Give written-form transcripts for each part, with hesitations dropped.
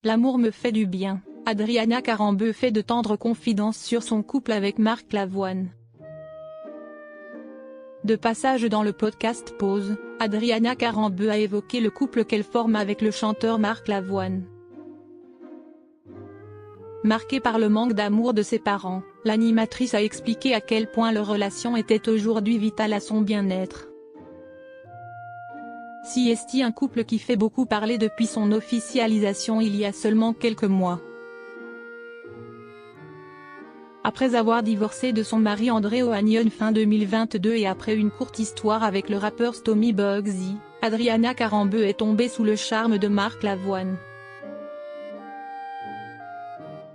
L'amour me fait du bien. Adriana Carambeu fait de tendres confidences sur son couple avec Marc Lavoine. De passage dans le podcast Pause, Adriana Carambeu a évoqué le couple qu'elle forme avec le chanteur Marc Lavoine. Marquée par le manque d'amour de ses parents, l'animatrice a expliqué à quel point leur relation était aujourd'hui vitale à son bien-être. Siesti, un couple qui fait beaucoup parler depuis son officialisation il y a seulement quelques mois. Après avoir divorcé de son mari André Ohanian fin 2022 et après une courte histoire avec le rappeur Stomy Bugsy, Adriana Carambeu est tombée sous le charme de Marc Lavoine.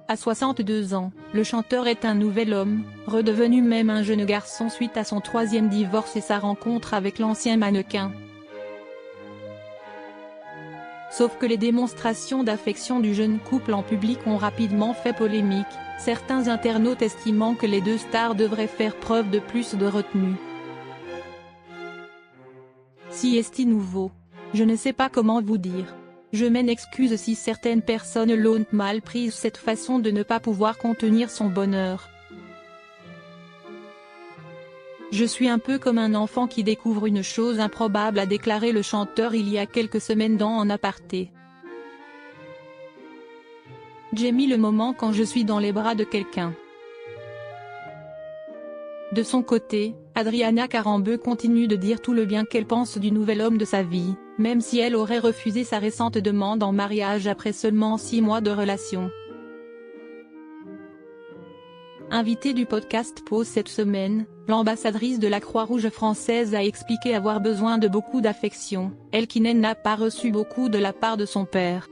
À 62 ans, le chanteur est un nouvel homme, redevenu même un jeune garçon suite à son troisième divorce et sa rencontre avec l'ancien mannequin. Sauf que les démonstrations d'affection du jeune couple en public ont rapidement fait polémique, certains internautes estimant que les deux stars devraient faire preuve de plus de retenue. Siesti nouveau. Je ne sais pas comment vous dire. Je m'en excuse si certaines personnes l'ont mal prise, cette façon de ne pas pouvoir contenir son bonheur. Je suis un peu comme un enfant qui découvre une chose improbable, a déclaré le chanteur il y a quelques semaines dans En aparté. J'ai mis le moment quand je suis dans les bras de quelqu'un. De son côté, Adriana Carambeu continue de dire tout le bien qu'elle pense du nouvel homme de sa vie, même si elle aurait refusé sa récente demande en mariage après seulement 6 mois de relation. Invitée du podcast Pause cette semaine, l'ambassadrice de la Croix-Rouge française a expliqué avoir besoin de beaucoup d'affection, elle qui n'a pas reçu beaucoup de la part de son père.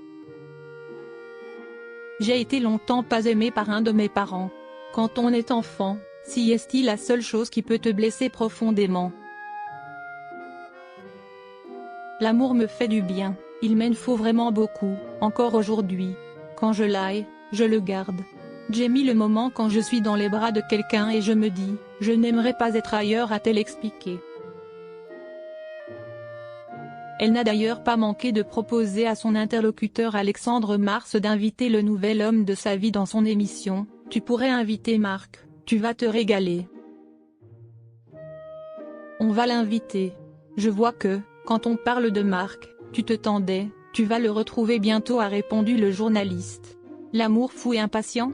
J'ai été longtemps pas aimée par un de mes parents. Quand on est enfant, siesti la seule chose qui peut te blesser profondément. L'amour me fait du bien, il m'en faut vraiment beaucoup, encore aujourd'hui. Quand je l'aille, je le garde. J'ai mis le moment quand je suis dans les bras de quelqu'un et je me dis, je n'aimerais pas être ailleurs, a-t-elle expliqué. Elle n'a d'ailleurs pas manqué de proposer à son interlocuteur Alexandre Mars d'inviter le nouvel homme de sa vie dans son émission. Tu pourrais inviter Marc, tu vas te régaler. On va l'inviter. Je vois que, quand on parle de Marc, tu te tendais, tu vas le retrouver bientôt, a répondu le journaliste. L'amour fou et impatient ?